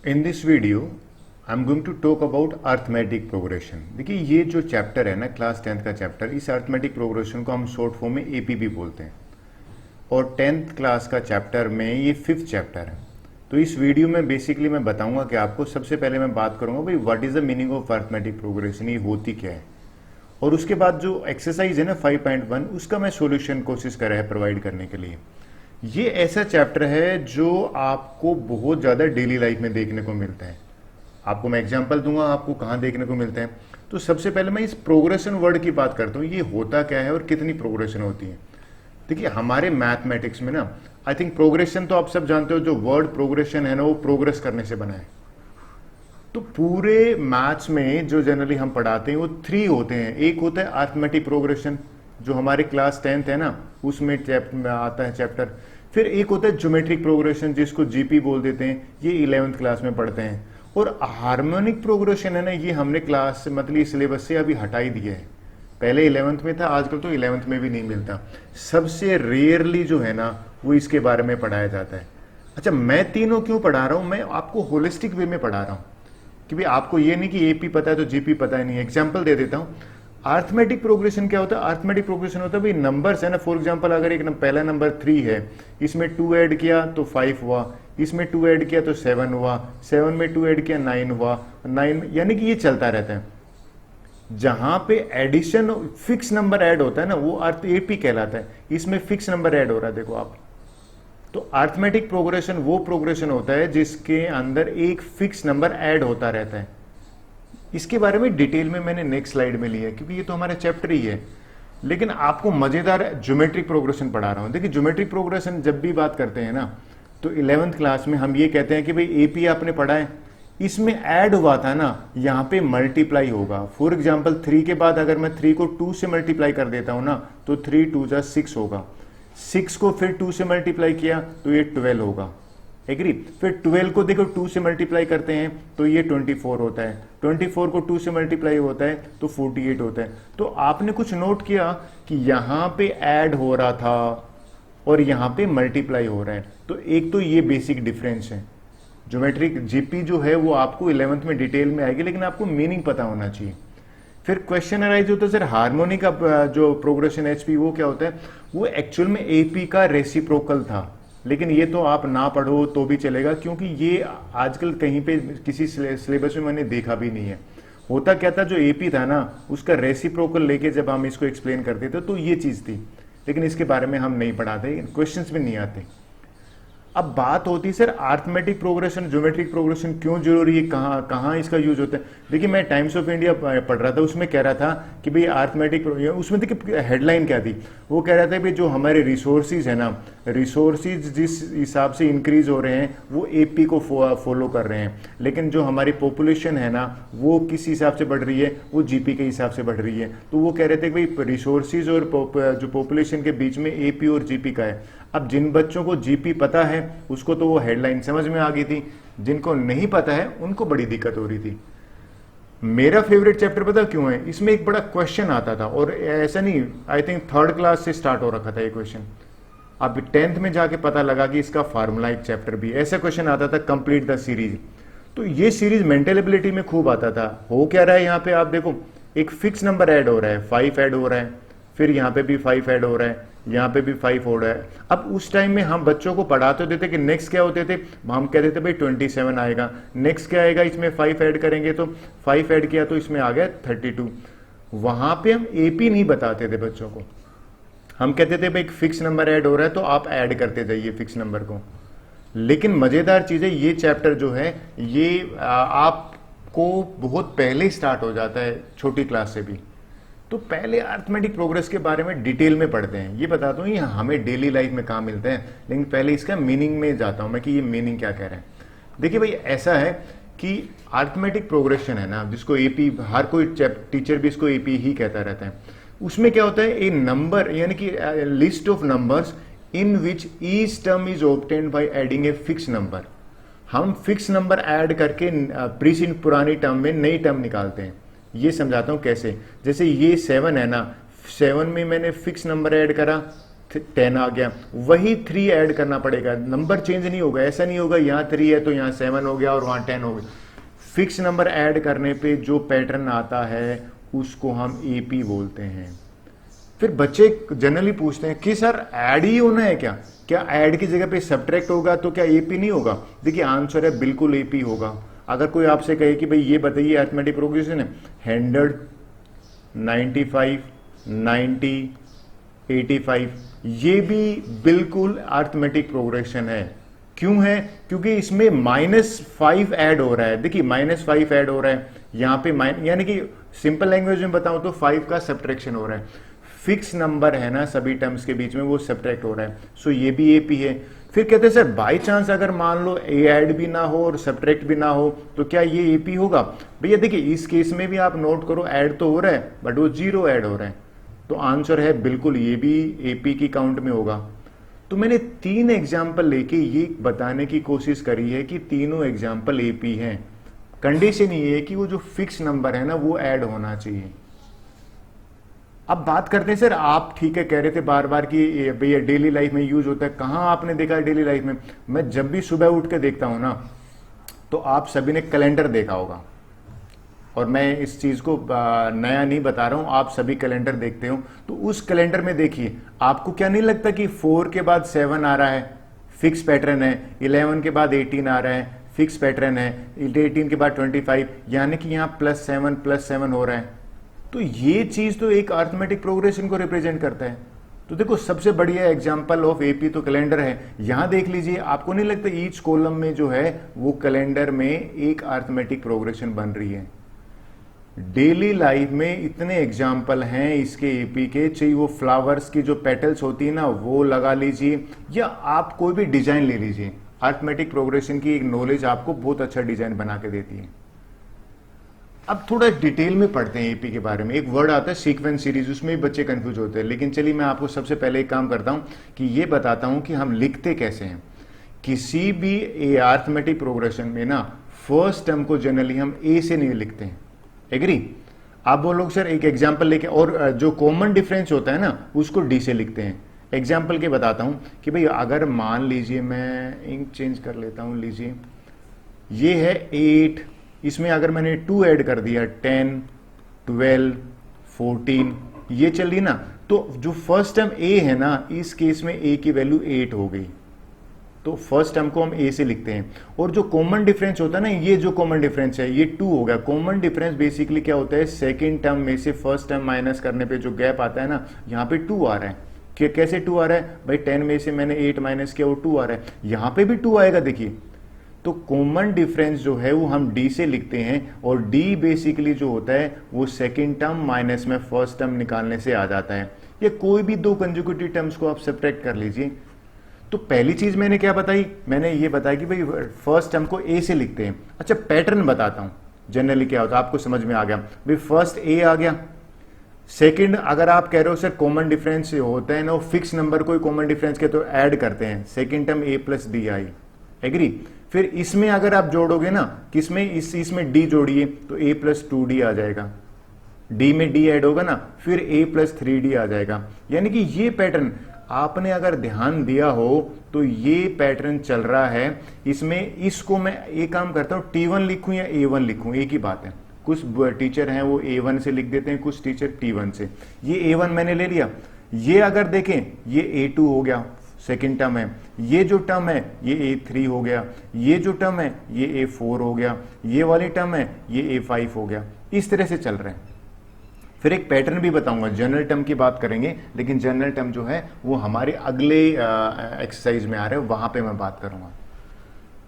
In this video, I'm going to talk about arithmetic progression. देखिए ये जो chapter है ना, क्लास 10th का चैप्टर, इस अर्थमेटिक प्रोग्रेशन को हम शॉर्ट फॉर्म में एपी भी बोलते हैं और 10th क्लास का चैप्टर में ये 5th चैप्टर है। तो इस वीडियो में बेसिकली मैं बताऊंगा कि आपको सबसे पहले मैं बात करूंगा भाई what is the meaning of arithmetic progression, ये होती क्या है, और उसके बाद जो एक्सरसाइज है ना 5.1 उसका मैं सॉल्यूशन कोशिश कर रहा है प्रोवाइड करने के लिए। ये ऐसा चैप्टर है जो आपको बहुत ज़्यादा डेली लाइफ में देखने को मिलता है। आपको मैं एग्जांपल दूंगा आपको कहाँ देखने को मिलता है। तो सबसे पहले मैं इस प्रोग्रेशन वर्ड की बात करता हूँ, ये होता क्या है और कितनी प्रोग्रेशन होती है। देखिए हमारे मैथमेटिक्स में ना आई थिंक प्रोग्रेशन तो आप सब जानते हो, जो वर्ड प्रोग्रेशन है ना वो प्रोग्रेस करने से बना है। तो पूरे मैथ्स में जो जनरली हम पढ़ाते हैं वो 3 होते हैं। एक होता है अर्थमेटिक प्रोग्रेशन जो हमारे क्लास 10th है ना उसमें में आता है चैप्टर। फिर एक होता है ज्योमेट्रिक प्रोग्रेशन जिसको जीपी बोल देते हैं, ये 11th क्लास में पढ़ते हैं। और हार्मोनिक प्रोग्रेशन है ना, ये हमने क्लास मतलब सिलेबस से अभी हटा ही दिया है। पहले 11th में था, आजकल तो 11th में भी नहीं मिलता। सबसे रेयरली जो है ना वो इसके बारे में पढ़ाया जाता है। अच्छा, मैं तीनों क्यों पढ़ा रहा हूँ, मैं आपको होलिस्टिक वे में पढ़ा रहा हूँ कि भाई आपको ये नहीं कि एपी पता है तो जीपी पता ही नहीं है। एग्जाम्पल दे देता हूँ। अर्थमेटिक प्रोग्रेशन क्या होता है? अर्थमेटिक प्रोग्रेशन होता है भाई नंबर्स है ना, फॉर एग्जांपल अगर एक पहला नंबर 3 है, इसमें 2 ऐड किया तो 5 हुआ, इसमें 2 ऐड किया तो 7 हुआ, 7 में 2 ऐड किया 9 हुआ, 9 यानी कि ये चलता रहता है। जहां पे एडिशन फिक्स नंबर ऐड होता है ना वो अर्थ एपी कहलाता है। इसमें फिक्स नंबर ऐड हो रहा है, देखो आप। तो अर्थमेटिक प्रोग्रेशन वो प्रोग्रेशन होता है जिसके अंदर एक फिक्स नंबर ऐड होता रहता है। इसके बारे में डिटेल में मैंने नेक्स्ट स्लाइड में लिया है क्योंकि ये तो हमारा चैप्टर ही है, लेकिन आपको मजेदार ज्योमेट्रिक प्रोग्रेशन पढ़ा रहा हूं। देखिए ज्योमेट्रिक प्रोग्रेशन जब भी बात करते हैं ना तो 11th क्लास में हम ये कहते हैं कि भाई एपी आपने पढ़ा है, इसमें ऐड हुआ था ना, यहाँ पे मल्टीप्लाई होगा। फॉर एग्जाम्पल 3 के बाद अगर मैं 3 को 2 से मल्टीप्लाई कर देता हूं ना तो 3 2 जा 6 होगा। 6 को फिर 2 से मल्टीप्लाई किया तो ये 12 होगा। एग्री? फिर 12 को देखो 2 से मल्टीप्लाई करते हैं तो ये 24 होता है। 24 को 2 से मल्टीप्लाई होता है तो 48 होता है। तो आपने कुछ नोट किया कि यहां पे ऐड हो रहा था और यहां पे मल्टीप्लाई हो रहा है। तो एक तो ये बेसिक डिफरेंस है। ज्योमेट्रिक जीपी जो है वो आपको 11th में डिटेल में आएगी, लेकिन आपको मीनिंग पता होना चाहिए। फिर क्वेश्चन अराइज होता है सर हार्मोनिक का जो प्रोग्रेशन एचपी वो क्या होता है? वो एक्चुअल में एपी का रेसिप्रोकल था, लेकिन ये तो आप ना पढ़ो तो भी चलेगा क्योंकि ये आजकल कहीं पे किसी सिलेबस में मैंने देखा भी नहीं है। होता क्या था, जो एपी था ना उसका रेसिप्रोकल लेके जब हम इसको एक्सप्लेन करते थे तो ये चीज थी, लेकिन इसके बारे में हम नहीं पढ़ाते, क्वेश्चंस में नहीं आते। अब बात होती है sir arithmetic progression geometric progression क्यों जरूरी है, कहाँ कहाँ इसका यूज होता है। देखिए मैं टाइम्स ऑफ इंडिया पढ़ रहा था, उसमें कह रहा था कि भाई अर्थमेटिक, उसमें देखिए हेडलाइन क्या थी, वो कह रहा था कि जो हमारे रिसोर्सिज है ना, रिसोर्सिज जिस हिसाब से इंक्रीज हो रहे हैं वो एपी को फॉलो कर रहे हैं, लेकिन जो हमारी पॉपुलेशन है ना वो किस हिसाब से बढ़ रही है, वो जीपी के हिसाब से बढ़ रही है। तो वो कह रहे थे कि भाई रिसोर्सिज और जो पॉपुलेशन के बीच में एपी और जीपी का है। अब जिन बच्चों को जीपी पता है उसको तो वो हेडलाइन समझ में आ गई थी, जिनको नहीं पता है उनको बड़ी दिक्कत हो रही थी। मेरा फेवरेट चैप्टर पता क्यों है? इसमें एक बड़ा क्वेश्चन आता था, और ऐसा नहीं, आई थिंक 3rd क्लास से स्टार्ट हो रखा था ये क्वेश्चन। अब 10th में जाके पता लगा कि इसका फार्मूला एक चैप्टर भी ऐसा क्वेश्चन आता था, कंप्लीट द सीरीज। तो ये सीरीज मेंटल एबिलिटी में खूब आता था। हो क्या रहा है यहाँ पे आप देखो, एक फिक्स नंबर ऐड हो रहा है, 5 ऐड हो रहा है, फिर यहाँ पे भी 5 ऐड हो रहा है, यहाँ पे भी 5 हो रहा है। अब उस टाइम में हम बच्चों को पढ़ाते देते कि नेक्स्ट क्या होते थे, हम कहते थे भाई 27 आएगा, नेक्स्ट क्या आएगा, इसमें 5 ऐड करेंगे तो 5 ऐड किया तो इसमें आ गया 32। वहां पे हम एपी नहीं बताते थे बच्चों को, हम कहते थे भाई एक फिक्स नंबर ऐड हो रहा है तो आप ऐड करते जाइए फिक्स नंबर को। लेकिन मजेदार चीज है, ये चैप्टर जो है ये आपको बहुत पहले स्टार्ट हो जाता है, छोटी क्लास से भी। तो पहले अर्थमेटिक प्रोग्रेस के बारे में डिटेल में पढ़ते हैं। ये बताता हूँ ये हमें डेली लाइफ में कहाँ मिलते हैं, लेकिन पहले इसका मीनिंग में जाता हूँ मैं कि ये मीनिंग क्या कह रहे हैं। देखिए भाई ऐसा है कि अर्थमेटिक प्रोग्रेशन है ना, जिसको एपी, हर कोई टीचर भी इसको एपी ही कहता रहता है। उसमें क्या होता है, ए नंबर यानी कि list of numbers in which each term is obtained by adding a fix number. हम फिक्स नंबर ऐड करके पुरानी टर्म में नई टर्म निकालते हैं। ये समझाता हूं कैसे। जैसे ये 7 है ना, 7 में मैंने फिक्स नंबर ऐड करा 10 आ गया, वही 3 ऐड करना पड़ेगा, नंबर चेंज नहीं होगा। ऐसा नहीं होगा यहाँ 3 है तो यहाँ 7 हो गया और वहाँ 10 हो गया। फिक्स नंबर ऐड करने पे जो पैटर्न आता है उसको हम एपी बोलते हैं। फिर बच्चे जनरली पूछते हैं कि सर ऐड ही होना है क्या ऐड की जगह पे सब्ट्रैक्ट होगा तो क्या एपी नहीं होगा? देखिए आंसर है बिल्कुल एपी होगा। अगर कोई आपसे कहे कि भाई ये बताइए अरिथमेटिक प्रोग्रेशन है, 100, 95, 90, 85, ये भी बिल्कुल अरिथमेटिक प्रोग्रेशन है। क्यों है? क्योंकि इसमें -5 ऐड हो रहा है। देखिए -5 ऐड हो रहा है यहाँ पे, यानी कि सिंपल लैंग्वेज में बताऊं तो 5 का सब्ट्रैक्शन हो रहा है। फिक्स नंबर है ना सभी टर्म्स के बीच में, वो सब्ट्रैक्ट हो रहा है, सो ये भी एपी है। फिर कहते हैं सर बाय चांस अगर मान लो ए ऐड भी ना हो और सब्ट्रैक्ट भी ना हो तो क्या ये एपी होगा? भैया देखिए इस केस में भी आप नोट करो ऐड तो हो रहा है बट वो 0 ऐड हो रहा है, तो आंसर है बिल्कुल ये भी एपी की काउंट में होगा। तो मैंने 3 एग्जाम्पल लेके ये बताने की कोशिश करी है कि तीनों एग्जाम्पल एपी हैं। कंडीशन ये है कि वो जो फिक्स नंबर है ना वो ऐड होना चाहिए। अब बात करते हैं सर, आप ठीक है कह रहे थे बार बार कि भैया डेली लाइफ में यूज होता है। कहाँ आपने देखा है डेली लाइफ में? मैं जब भी सुबह उठ के देखता हूं ना तो आप सभी ने कैलेंडर देखा होगा, और मैं इस चीज को नया नहीं बता रहा हूं, आप सभी कैलेंडर देखते हो। तो उस कैलेंडर में देखिए आपको क्या नहीं लगता कि 4 के बाद 7 आ रहा है, फिक्स पैटर्न है, 11 के बाद 18 आ रहा है, फिक्स पैटर्न है, 18 के बाद 25, यानी कि यहाँ +7 हो रहा है। तो ये चीज तो एक अरिथमेटिक प्रोग्रेशन को रिप्रेजेंट करता है। तो देखो सबसे बढ़िया एग्जांपल ऑफ एपी तो कैलेंडर है। यहां देख लीजिए, आपको नहीं लगता ईच कॉलम में जो है वो कैलेंडर में एक अरिथमेटिक प्रोग्रेशन बन रही है? डेली लाइफ में इतने एग्जाम्पल हैं इसके एपी के, चाहिए वो फ्लावर्स की जो पेटल्स होती है ना वो लगा लीजिए, या आप कोई भी डिजाइन ले लीजिए, अरिथमेटिक प्रोग्रेशन की एक नॉलेज आपको बहुत अच्छा डिजाइन बना के देती है। अब थोड़ा डिटेल में पढ़ते हैं एपी के बारे में। एक वर्ड आता है सीक्वेंस सीरीज, उसमें भी बच्चे कंफ्यूज होते हैं, लेकिन चलिए मैं आपको सबसे पहले एक काम करता हूं कि ये बताता हूं कि हम लिखते कैसे हैं। किसी भी अरिथमेटिक प्रोग्रेशन में ना फर्स्ट टर्म को जनरली हम ए से नहीं लिखते हैं। एग्री? आप बोलोगे सर एक एग्जाम्पल लेके, और जो कॉमन डिफरेंस होता है ना उसको डी से लिखते हैं। एग्जाम्पल के बताता हूं कि भाई अगर मान लीजिए, मैं इंक चेंज कर लेता हूं, लीजिए ये है 8, इसमें अगर मैंने 2 ऐड कर दिया, 10, 12, 14, ये चल रही ना, तो जो फर्स्ट टर्म ए है ना इस केस में ए की वैल्यू 8 हो गई, तो फर्स्ट टर्म को हम ए से लिखते हैं। और जो कॉमन डिफरेंस होता है ना, ये जो कॉमन डिफरेंस है ये 2 हो गया। कॉमन डिफरेंस बेसिकली क्या होता है, सेकेंड टर्म में से फर्स्ट टर्म माइनस करने पे जो गैप आता है ना, यहाँ पे 2 आ रहा है। कि कैसे 2 आ रहा है भाई, 10 में से मैंने 8 माइनस किया, वो 2 आ रहा है, यहाँ पे भी 2 आएगा। देखिए तो कॉमन डिफरेंस जो है वो हम डी से लिखते हैं, और डी बेसिकली जो होता है वो सेकेंड टर्म माइनस में फर्स्ट टर्म निकालने से आ जाता है। या कोई भी 2 कंसेक्यूटिव टर्म्स को आप सब्ट्रैक्ट कर लीजिए। तो पहली चीज मैंने क्या बताई, मैंने ये बताया कि भाई फर्स्ट टर्म को ए से लिखते हैं। अच्छा पैटर्न बताता हूं जनरली क्या होता है, आपको समझ में आ गया भाई, फर्स्ट ए आ गया। सेकंड, अगर आप कह रहे हो सर कॉमन डिफरेंस होता है ना, वो फिक्स नंबर को कॉमन डिफरेंस के तो ऐड करते हैं, second term a plus d I. Agree? फिर इसमें अगर आप जोड़ोगे ना, किसमें, इसमें डी जोड़िए तो a प्लस 2d आ जाएगा, d में d ऐड होगा ना, फिर a प्लस 3d आ जाएगा। यानी कि ये पैटर्न आपने अगर ध्यान दिया हो तो ये पैटर्न चल रहा है। इसमें इसको मैं एक काम करता हूं, T1 लिखूं या A1 लिखूं, एक ही बात है। कुछ टीचर हैं वो A1 से लिख देते हैं, कुछ टीचर T1 से। ये A1 मैंने ले लिया। ये अगर देखें ये A2 हो गया, सेकेंड टर्म है। ये जो टर्म है ये A3 हो गया, ये जो टर्म है ये A4 हो गया, ये वाली टर्म है ये A5 हो गया। इस तरह से चल रहे हैं। फिर एक पैटर्न भी बताऊंगा, जनरल टर्म की बात करेंगे, लेकिन जनरल टर्म जो है वो हमारे अगले एक्सरसाइज में आ रहे हैं, वहां पे मैं बात करूंगा।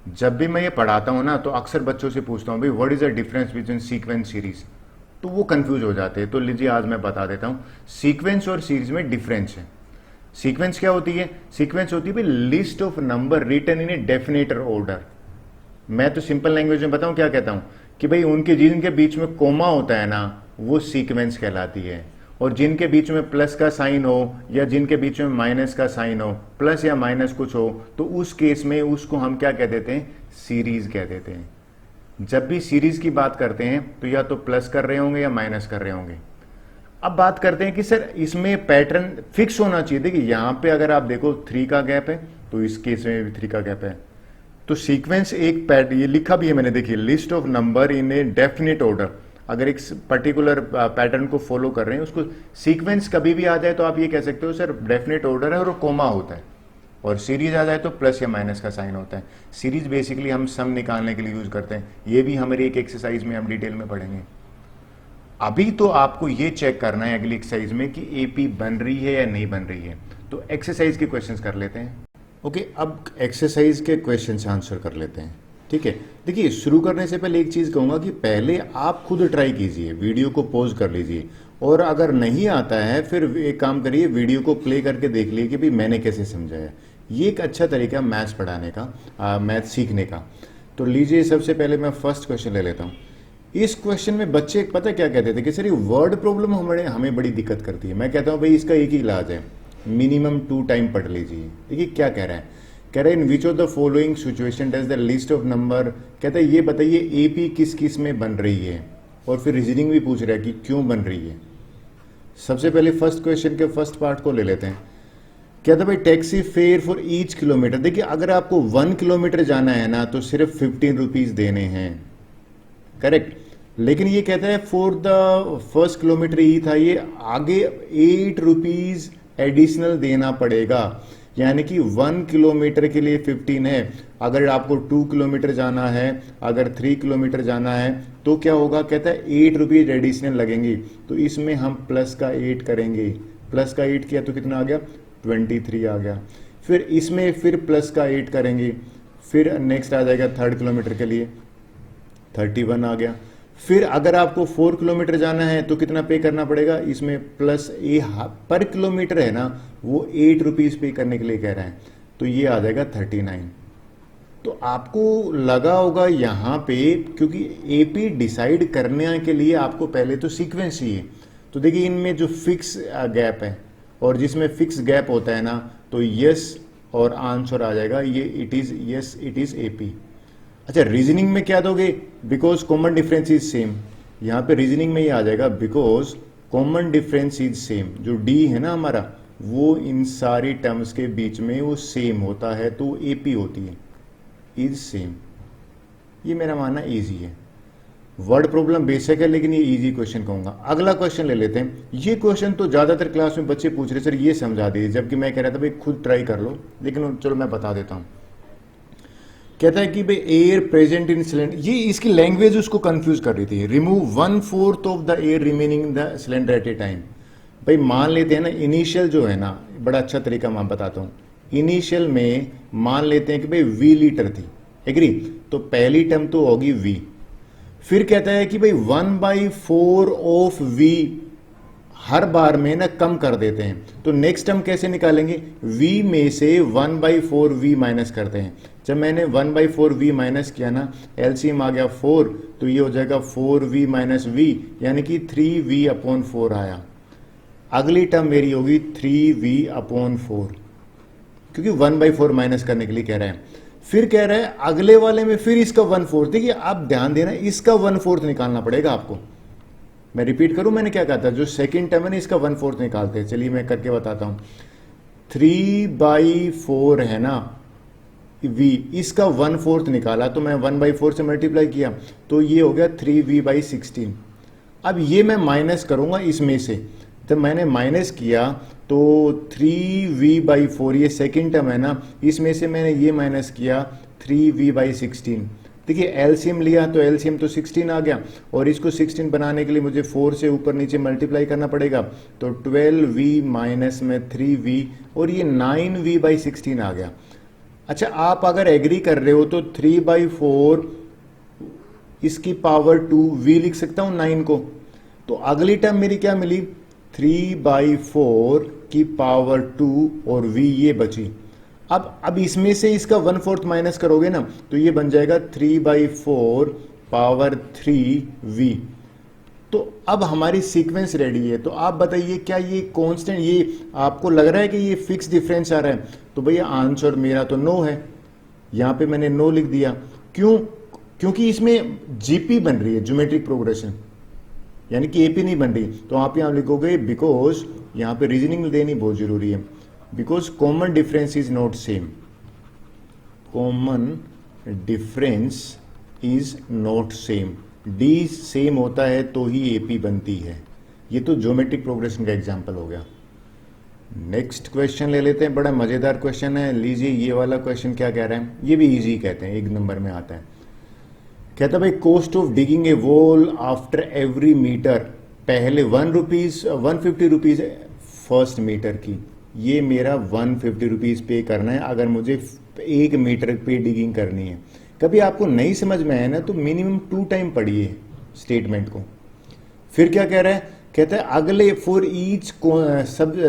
जब भी मैं ये पढ़ाता हूं ना तो अक्सर बच्चों से पूछता हूं भाई what is the difference between sequence series, तो वो कंफ्यूज हो जाते हैं। तो लीजिए आज मैं बता देता हूं, सीक्वेंस और सीरीज में डिफरेंस है। सीक्वेंस क्या होती है? सीक्वेंस होती है list of number written in a definite order. मैं तो सिंपल लैंग्वेज में बताऊं क्या कहता हूं कि भाई उनके जिनके बीच में कोमा होता है ना वो सीक्वेंस कहलाती है, और जिनके बीच में प्लस का साइन हो या जिनके बीच में माइनस का साइन हो, प्लस या माइनस कुछ हो, तो उस केस में उसको हम क्या कह देते हैं, सीरीज कह देते हैं। जब भी सीरीज की बात करते हैं तो या तो प्लस कर रहे होंगे या माइनस कर रहे होंगे। अब बात करते हैं कि सर इसमें पैटर्न फिक्स होना चाहिए। देखिए यहाँ पे अगर आप देखो 3 का गैप है, तो इस केस में भी 3 का गैप है, तो सीक्वेंस एक ये लिखा भी है मैंने, देखिए list of number in a definite order. अगर एक पर्टिकुलर पैटर्न को फॉलो कर रहे हैं, उसको सीक्वेंस कभी भी आ जाए तो आप ये कह सकते हो सर डेफिनेट ऑर्डर है और कोमा होता है, और सीरीज आ जाए तो प्लस या माइनस का साइन होता है। सीरीज बेसिकली हम सम निकालने के लिए यूज करते हैं, ये भी हमारी एक एक्सरसाइज में हम डिटेल में पढ़ेंगे। अभी तो आपको ये चेक करना है अगली एक्सरसाइज में कि एपी बन रही है या नहीं बन रही है। तो एक्सरसाइज के क्वेश्चंस कर लेते हैं। ओके, अब एक्सरसाइज के क्वेश्चंस आंसर कर लेते हैं। ठीक है, देखिए शुरू करने से पहले एक चीज कहूंगा कि पहले आप खुद ट्राई कीजिए, वीडियो को पॉज कर लीजिए, और अगर नहीं आता है फिर एक काम करिए, वीडियो को प्ले करके देख लीजिए कि भाई मैंने कैसे समझाया। ये एक अच्छा तरीका मैथ्स पढ़ाने का, मैथ्स सीखने का। तो लीजिए, सबसे पहले मैं फर्स्ट क्वेश्चन ले लेता हूँ। इस क्वेश्चन में बच्चे पता क्या कहते थे कि सर ये वर्ड प्रॉब्लम हमें बड़ी दिक्कत करती है। मैं कहता हूँ भाई इसका एक ही इलाज है, मिनिमम 2 टाइम पढ़ लीजिए। देखिए क्या कह रहा है, कह रहा है in which of the following situation does the list of number, कहता है ये बताइए एपी किस किस में बन रही है, और फिर रीजनिंग भी पूछ रहा है कि क्यों बन रही है। सबसे पहले फर्स्ट क्वेश्चन के फर्स्ट पार्ट को ले लेते हैं। कहता है भाई taxi fare for each kilometre. देखिए अगर आपको 1 किलोमीटर जाना है ना तो सिर्फ 15 रुपीज देने हैं, करेक्ट। लेकिन ये कहता है फॉर द फर्स्ट किलोमीटर ही था, ये आगे 8 रुपीज एडिशनल देना पड़ेगा, यानी कि 1 किलोमीटर के लिए 15 है। अगर आपको 2 किलोमीटर जाना है, अगर 3 किलोमीटर जाना है तो क्या होगा, कहता है 8 रुपीज एडिशनल लगेंगे। तो इसमें हम प्लस का 8 करेंगे, प्लस का 8 किया तो कितना आ गया, 23 आ गया। फिर इसमें फिर प्लस का 8 करेंगे, फिर नेक्स्ट आ जाएगा 3rd किलोमीटर के लिए 31 आ गया। फिर अगर आपको 4 किलोमीटर जाना है तो कितना पे करना पड़ेगा, इसमें प्लस ए पर किलोमीटर है ना, वो 8 रुपीज पे करने के लिए कह रहा है, तो ये आ जाएगा 39। तो आपको लगा होगा यहाँ पे, क्योंकि एपी डिसाइड करने के लिए आपको पहले तो सीक्वेंस चाहिए। तो देखिए इनमें जो फिक्स गैप है और जिसमें फिक्स गैप होता है ना, तो यस और आंसर आ जाएगा ये, it is yes, it is AP. अच्छा, रीजनिंग में क्या दोगे, because common difference is same. यहाँ पे रीजनिंग में ये आ जाएगा because common difference is same. जो डी है ना हमारा, वो इन सारी टर्म्स के बीच में वो सेम होता है, तो एपी होती है, इज सेम। ये मेरा मानना इजी है। वर्ड प्रॉब्लम बेसिक है लेकिन ये इजी क्वेश्चन कहूंगा। अगला क्वेश्चन ले लेते हैं। ये क्वेश्चन तो ज्यादातर क्लास में बच्चे पूछ रहे सर ये समझा दीजिए, जबकि मैं कह रहा था भाई खुद ट्राई कर लो, लेकिन चलो मैं बता देता हूं। कहता है कि भाई एयर प्रेजेंट इन सिलेंडर, ये इसकी लैंग्वेज उसको कंफ्यूज कर रही थी। Remove 1/4 of the air remaining in the cylinder eight A time. भाई मान लेते हैं ना, इनिशियल जो है ना, बड़ा अच्छा तरीका मैं बताता हूँ। इनिशियल में मान लेते हैं कि भाई V लीटर थी, एग्री, तो पहली टर्म तो होगी V। फिर कहता है कि भाई 1/4 ऑफ V हर बार में ना कम कर देते हैं, तो नेक्स्ट टर्म कैसे निकालेंगे, V में से 1/4 V माइनस करते हैं। जब मैंने 1/4 V माइनस किया ना, एलसीएम आ गया 4, तो ये हो जाएगा 4V माइनस V, यानी कि 3V/4 आया। अगली टर्म मेरी होगी 3V/4, क्योंकि 1/4 माइनस करने के लिए कह रहे हैं। फिर कह रहा है अगले वाले में फिर इसका 1/4। देखिए आप ध्यान देना, इसका 1/4 निकालना पड़ेगा आपको। मैं रिपीट करूं, मैंने क्या कहा था, जो सेकंड टर्म है ना, इसका 1/4 निकालते हैं। चलिए मैं करके बताता हूं। 3/4 है ना V, इसका 1/4 निकाला, तो मैं 1/4 से मल्टीप्लाई किया, तो ये हो गया 3V/16। अब ये मैं माइनस करूंगा इसमें से, जब मैंने माइनस किया तो 3V/4, ये सेकेंड टर्म है ना, इसमें से मैंने ये माइनस किया 3V/16। देखिए एलसीएम लिया तो एलसीएम तो 16 आ गया, और इसको 16 बनाने के लिए मुझे 4 से ऊपर नीचे मल्टीप्लाई करना पड़ेगा, तो 12V माइनस में 3V, और ये 9V/16 आ गया। अच्छा, आप अगर एग्री कर रहे हो तो 3/4 इसकी पावर 2V लिख सकता हूं 9 को। तो अगली टर्म मेरी क्या मिली, 3/4 की पावर 2 और V ये बची। अब इसमें से इसका 1/4 माइनस करोगे ना, तो ये बन जाएगा 3/4 पावर 3V। तो अब हमारी सीक्वेंस रेडी है। तो आप बताइए क्या ये कांस्टेंट, ये आपको लग रहा है कि ये फिक्स डिफरेंस आ रहा है, तो भैया आंसर मेरा तो नो है। यहां पे मैंने नो लिख दिया, क्यों, क्योंकि इसमें जीपी बन रही है, ज्योमेट्रिक प्रोग्रेशन। यानी कि एपी नहीं बन रही, तो आप यहाँ लिखोगे बिकॉज, यहाँ पे रीजनिंग देनी बहुत जरूरी है, because common difference is not same, common difference is not same, D same होता है तो ही एपी बनती है। ये तो ज्योमेट्रिक प्रोग्रेशन का एग्जाम्पल हो गया। नेक्स्ट क्वेश्चन ले लेते हैं, बड़ा मजेदार क्वेश्चन है, लीजिए ये वाला क्वेश्चन क्या कह रहा है, ये भी इजी कहते हैं, 1 नंबर में आता है। कहता भाई cost of digging a wall after every meter, पहले 150 रुपीज फर्स्ट मीटर की, ये मेरा 150 रुपीज पे करना है अगर मुझे 1 मीटर पे डिगिंग करनी है। कभी आपको नहीं समझ में आया ना तो मिनिमम 2 टाइम पढ़िए स्टेटमेंट को। फिर क्या कह रहा है, कहता है अगले फॉर ईच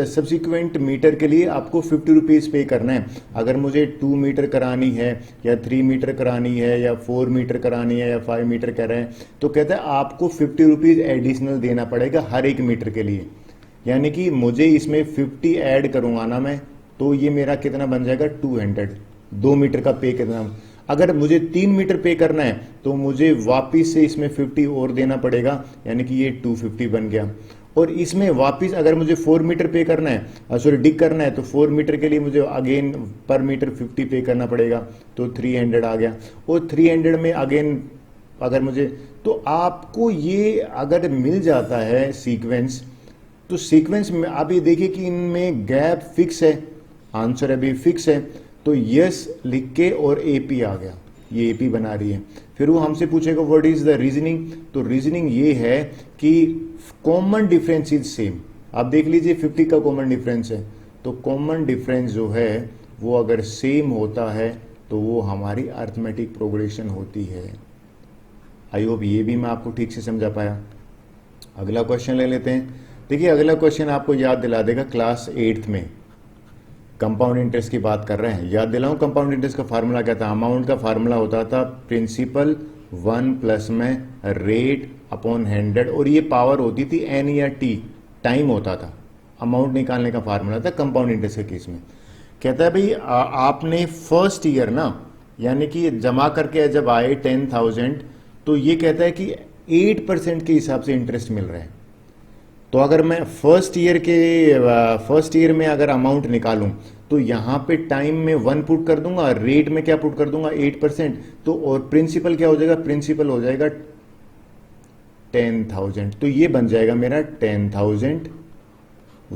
सब्सिक्वेंट मीटर के लिए आपको 50 रुपीज पे करना है। अगर मुझे 2 मीटर करानी है या 3 मीटर करानी है या 4 मीटर करानी है या 5 मीटर कर रहे हैं, तो कहता है आपको 50 रुपीज एडिशनल देना पड़ेगा हर 1 मीटर के लिए। यानी कि मुझे इसमें 50 ऐड करूंगा ना मैं, तो ये मेरा कितना बन जाएगा 200, 2 मीटर का पे कितना। अगर मुझे 3 मीटर पे करना है तो मुझे वापिस से इसमें 50 और देना पड़ेगा, यानी कि ये 250 बन गया। और इसमें वापिस अगर मुझे 4 मीटर पे करना है, सॉरी डिग करना है, तो 4 मीटर के लिए मुझे अगेन पर मीटर 50 पे करना पड़ेगा, तो 300 आ गया। और 300 में अगेन अगर मुझे, तो आपको ये अगर मिल जाता है सीक्वेंस, तो सीक्वेंस में आप ये देखिए कि इनमें गैप फिक्स है, आंसर अभी फिक्स है, तो यस लिख के और एपी आ गया, ये एपी बना रही है। फिर वो हमसे पूछेगा व्हाट इज द रीजनिंग, तो रीजनिंग ये है कि कॉमन डिफरेंस इज सेम। आप देख लीजिए 50 का कॉमन डिफरेंस है, तो कॉमन डिफरेंस जो है वो अगर सेम होता है तो वो हमारी अरिथमेटिक प्रोग्रेशन होती है। आई होप ये भी मैं आपको ठीक से समझा पाया। अगला क्वेश्चन ले लेते हैं। देखिए अगला क्वेश्चन आपको याद दिला देगा क्लास 8th में कंपाउंड इंटरेस्ट की बात कर रहे हैं। याद दिलाऊं कंपाउंड इंटरेस्ट का फार्मूला क्या था, अमाउंट का फार्मूला होता था प्रिंसिपल 1 प्लस में रेट अपॉन 100, और ये पावर होती थी एन या टी, टाइम होता था। अमाउंट निकालने का फार्मूला था कंपाउंड इंटरेस्ट के केस में। कहता है भाई आपने फर्स्ट ईयर ना, यानी कि जमा करके जब आए 10,000, तो ये कहता है कि 8% के हिसाब से इंटरेस्ट मिल रहा है। तो अगर मैं फर्स्ट ईयर में अगर अमाउंट निकालूं, तो यहां पे टाइम में 1 पुट कर दूंगा, रेट में क्या पुट कर दूंगा 8%, तो और प्रिंसिपल क्या हो जाएगा, प्रिंसिपल हो जाएगा 10,000, तो ये बन जाएगा मेरा 10,000,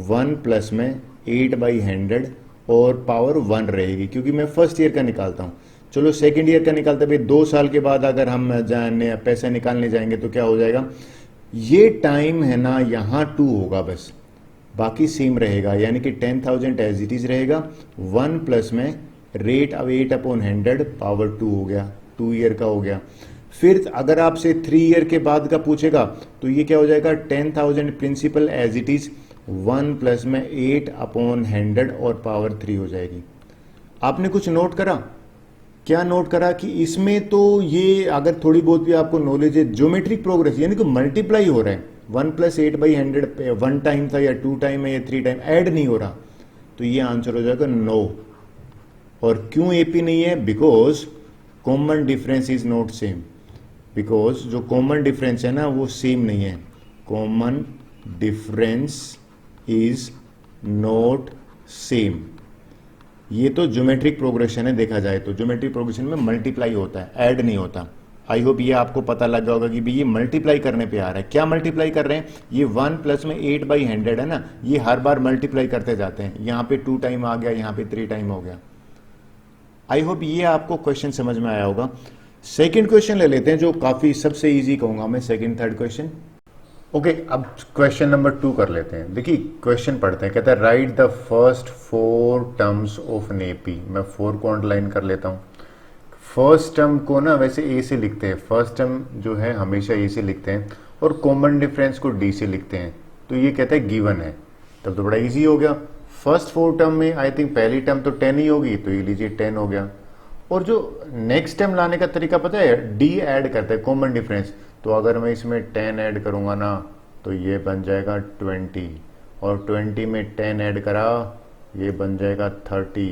1 प्लस में 8/100 और पावर 1 रहेगी, क्योंकि मैं फर्स्ट ईयर का निकालता हूं। चलो सेकेंड ईयर का निकालते भाई 2 साल के बाद अगर हम पैसा निकालने जाएंगे तो क्या हो जाएगा, ये टाइम है ना यहाँ 2 होगा बस, बाकी सेम रहेगा, यानी कि 10,000 एज इट इज रहेगा, 1 प्लस में रेट अब 8/100 पावर 2 हो गया, 2 ईयर का हो गया। फिर अगर आपसे 3 ईयर के बाद का पूछेगा तो ये क्या हो जाएगा, 10,000 principal as it is, 1 plus में 8/100 और पावर 3 हो जाएगी। आपने कुछ नोट करा, क्या नोट करा कि इसमें तो ये अगर थोड़ी बहुत भी आपको नॉलेज है, ज्योमेट्रिक प्रोग्रेस यानी कि मल्टीप्लाई हो रहा है, 1 प्लस 8/100 1 टाइम था या 2 टाइम है या 3 टाइम, ऐड नहीं हो रहा, तो ये आंसर हो जाएगा नो। और क्यों एपी नहीं है, because common difference is not same, because जो कॉमन डिफरेंस है ना वो सेम नहीं है, common difference is not same. ये तो ज्योमेट्रिक प्रोग्रेशन है, देखा जाए तो ज्योमेट्रिक प्रोग्रेशन में मल्टीप्लाई होता है, ऐड नहीं होता। आई होप ये आपको पता लग गया होगा कि भाई ये मल्टीप्लाई करने पे आ रहा है। क्या मल्टीप्लाई कर रहे हैं, ये 1 प्लस में 8/100 है ना, ये हर बार मल्टीप्लाई करते जाते हैं, यहाँ पे 2 टाइम आ गया, यहाँ पे 3 टाइम हो गया। आई होप ये आपको क्वेश्चन समझ में आया होगा। सेकेंड क्वेश्चन ले लेते हैं जो काफी सबसे ईजी कहूंगा मैं, सेकेंड थर्ड क्वेश्चन। ओके, अब क्वेश्चन नंबर 2 कर लेते हैं। देखिए क्वेश्चन पढ़ते हैं, कहता है right the first 4 terms of an AP. मैं 4 को अंडरलाइन कर लेता हूँ। फर्स्ट टर्म को ना वैसे ए से लिखते हैं, फर्स्ट टर्म जो है हमेशा ए से लिखते हैं, और कॉमन डिफरेंस को डी से लिखते हैं, तो ये कहता है गिवन है, तब तो बड़ा इजी हो गया। फर्स्ट 4 टर्म में आई थिंक पहली टर्म तो 10 ही होगी, तो ये लीजिए 10 हो गया। और जो नेक्स्ट टर्म लाने का तरीका पता है, डी ऐड करता है कॉमन डिफरेंस, तो अगर मैं इसमें 10 ऐड करूंगा ना तो ये बन जाएगा 20, और 20 में 10 ऐड करा ये बन जाएगा 30,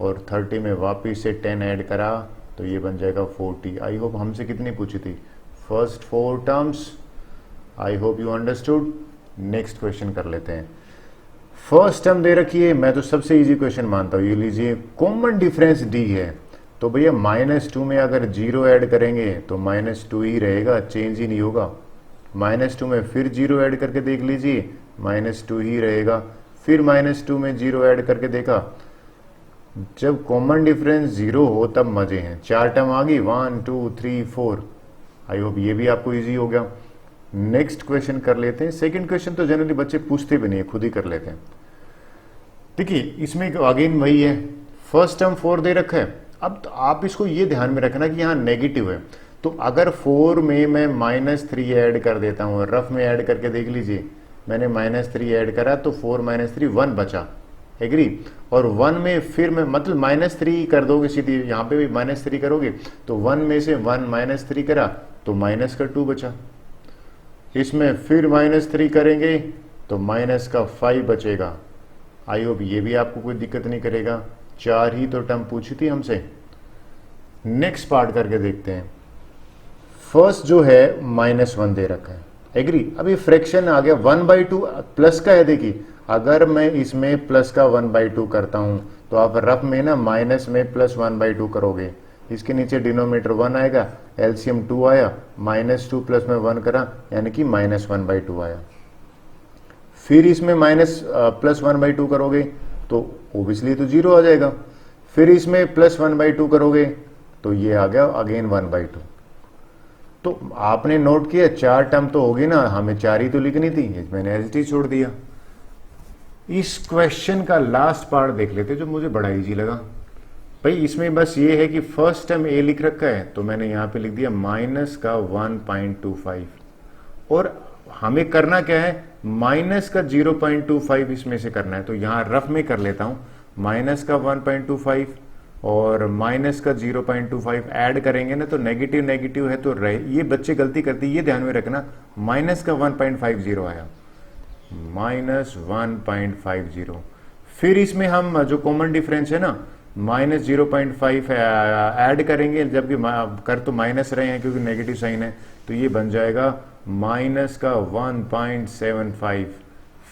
और 30 में वापिस से 10 ऐड करा तो ये बन जाएगा 40। आई होप हमसे कितनी पूछी थी, first 4 terms I hope you understood. Next question कर लेते हैं। फर्स्ट टर्म दे रखी है, मैं तो सबसे इजी क्वेश्चन मानता हूँ, ये लीजिए कॉमन डिफरेंस डी है, तो भैया -2 में अगर 0 ऐड करेंगे तो -2 ही रहेगा, चेंज ही नहीं होगा। -2 में फिर 0 ऐड करके देख लीजिए, -2 ही रहेगा। फिर -2 में 0 ऐड करके देखा, जब कॉमन डिफरेंस 0 हो तब मजे हैं। 4 टर्म आ गई, 1 2 3 4। आई होप ये भी आपको इजी हो गया। नेक्स्ट क्वेश्चन कर लेते हैं। सेकंड क्वेश्चन तो जनरली बच्चे पूछते भी नहीं है, खुद ही कर लेते हैं। देखिए इसमें अगेन वही है, फर्स्ट टर्म 4 दे रखा है। अब तो आप इसको ये ध्यान में रखना कि यहाँ नेगेटिव है, तो अगर 4 में मैं -3 ऐड कर देता हूँ, रफ में ऐड करके देख लीजिए, मैंने -3 ऐड करा तो 4 -3 1 बचा, एग्री। और 1 में फिर मैं मतलब -3 कर दोगे सीधी, यहाँ पे भी -3 करोगे तो 1 में से 1 -3 करा तो -2 बचा। इसमें फिर -3 करेंगे तो -5 बचेगा। आई होप ये भी आपको कोई दिक्कत नहीं करेगा। 4 ही तो टर्म पूछी थी हमसे। नेक्स्ट पार्ट करके देखते हैं। फर्स्ट जो है -1 दे रखा है, एग्री। अभी फ्रैक्शन आ गया 1/2 प्लस का है। देखिए अगर मैं इसमें प्लस का 1/2 करता हूं तो आप रफ में ना माइनस में प्लस 1/2 करोगे, इसके नीचे डिनोमिनेटर 1 आएगा, एलसीएम 2 आया, -2 प्लस में 1 करा यानी कि -1/2 आया। फिर इसमें प्लस 1/2 करोगे तो ओबियसली तो 0 आ जाएगा। फिर इसमें प्लस 1/2 करोगे तो ये आ गया अगेन 1/2। तो आपने नोट किया 4 टर्म तो होगी ना, हमें 4 ही तो लिखनी थी, मैंने एज इट इज छोड़ दिया। इस क्वेश्चन का लास्ट पार्ट देख लेते जो मुझे बड़ा इजी लगा। भाई इसमें बस ये है कि फर्स्ट टर्म ए लिख रखा है तो मैंने यहां पे लिख दिया -1.25 और हमें करना क्या है, -0.25 इसमें से करना है। तो यहां रफ में कर लेता हूं, -1.25 और -0.25 ऐड करेंगे ना तो नेगेटिव नेगेटिव है तो ये बच्चे गलती करते, ये ध्यान में रखना, -1.50 आया, -1.50। फिर इसमें हम जो कॉमन डिफरेंस है ना -0.5 ऐड करेंगे, जबकि कर तो माइनस रहे हैं क्योंकि नेगेटिव साइन है, तो ये बन जाएगा -1.75।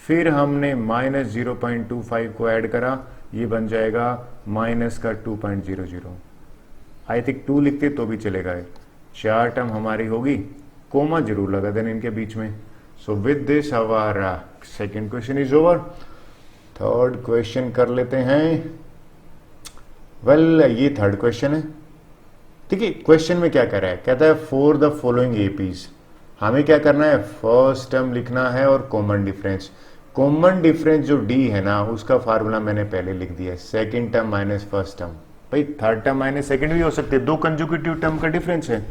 फिर हमने -0.25 को ऐड करा, ये बन जाएगा -2.00। आई थिंक 2 लिखते तो भी चलेगा। 4 टर्म हमारी होगी, कोमा जरूर लगा देना इनके बीच में। So with this our second question is over. Third question कर लेते हैं। वेल ये थर्ड क्वेश्चन है। देखिए क्वेश्चन में क्या कह रहा है, कहता है फॉर द फॉलोइंग एपीज। हमें क्या करना है, फर्स्ट टर्म लिखना है और कॉमन डिफरेंस। कॉमन डिफरेंस जो डी है ना उसका फार्मूला मैंने पहले लिख दिया है, second term minus first term. भाई थर्ड टर्म माइनस सेकेंड भी हो सकते हैं, 2 कंजुकेटिव टर्म का डिफरेंस है,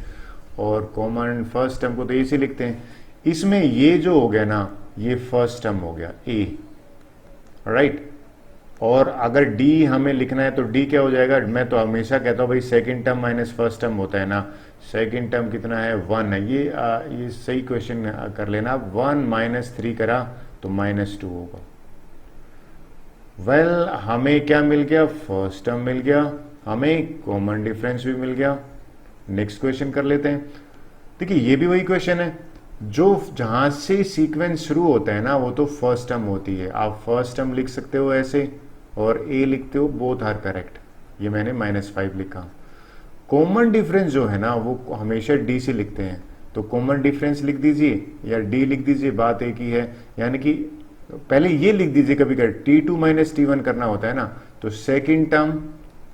और कॉमन फर्स्ट टर्म को तो इसी लिखते हैं। इसमें ये जो हो गया ना, ये फर्स्ट टर्म हो गया ए, राइट। और अगर डी हमें लिखना है तो डी क्या हो जाएगा, मैं तो हमेशा कहता हूँ भाई second term minus first term होता है ना, सेकंड टर्म कितना है 1 है। ये सही क्वेश्चन कर लेना। 1 - 3 करा तो -2 होगा। वेल हमें क्या मिल गया, फर्स्ट टर्म मिल गया, हमें कॉमन डिफरेंस भी मिल गया। नेक्स्ट क्वेश्चन कर लेते हैं। देखिए ये भी वही क्वेश्चन है, जो जहां से सीक्वेंस शुरू होता है ना वो तो फर्स्ट टर्म होती है। आप फर्स्ट टर्म लिख सकते हो ऐसे और ए लिखते हो, बोथ आर करेक्ट। ये मैंने -5 लिखा। कॉमन डिफरेंस जो है ना वो हमेशा डी से लिखते हैं, तो कॉमन डिफरेंस लिख दीजिए या डी लिख दीजिए, बात एक ही है। यानी कि पहले ये लिख दीजिए, कभी कभी T2 - T1 करना होता है ना, तो सेकेंड टर्म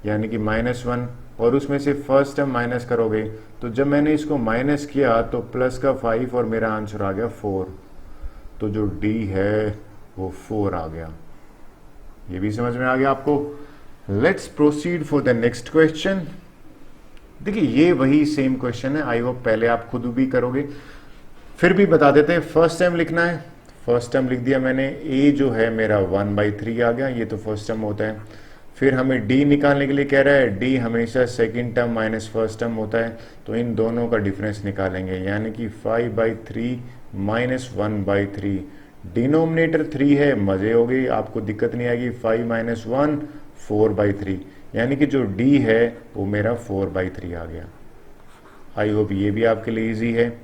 यानी कि -1 और उसमें से फर्स्ट टर्म माइनस करोगे, तो जब मैंने इसको माइनस किया तो प्लस का 5 और मेरा आंसर आ गया 4। तो जो डी है वो 4 आ गया। ये भी समझ में आ गया आपको। Let's proceed for the next question. देखिए ये वही सेम क्वेश्चन है, आई होप पहले आप खुद भी करोगे, फिर भी बता देते हैं। फर्स्ट टर्म लिखना है, फर्स्ट टर्म लिख दिया मैंने। ए जो है मेरा 1/3 आ गया, ये तो फर्स्ट टर्म होता है। फिर हमें डी निकालने के लिए कह रहा है, डी हमेशा second term minus first term होता है, तो इन दोनों का डिफरेंस निकालेंगे, यानी कि 5/3 - 1/3। डिनोमिनेटर 3 है, मजे हो गई, आपको दिक्कत नहीं आएगी। 5 - 1 4/3, यानी कि जो डी है वो मेरा 4/3 आ गया। आई होप ये भी आपके लिए इजी है।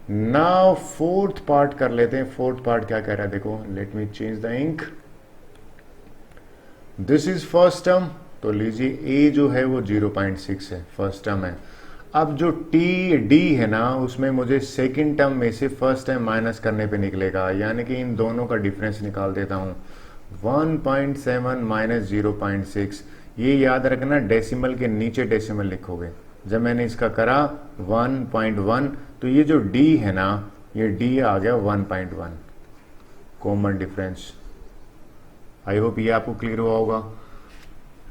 नाउ फोर्थ पार्ट कर लेते हैं। फोर्थ पार्ट क्या कह रहा है देखो, let me change the ink. This is first term, तो लीजिए ए जो है वो 0.6 है, फर्स्ट टर्म है। अब जो टी डी है ना, उसमें मुझे सेकंड टर्म में से फर्स्ट टर्म माइनस करने पे निकलेगा, यानी कि इन दोनों का डिफरेंस निकाल देता हूं। 1.7 माइनस 0.6, ये याद रखना डेसिमल के नीचे डेसिमल लिखोगे। जब मैंने इसका करा 1.1, तो ये जो डी है ना, ये डी आ गया 1.1 कॉमन डिफरेंस। आई होप ये आपको क्लियर हुआ होगा।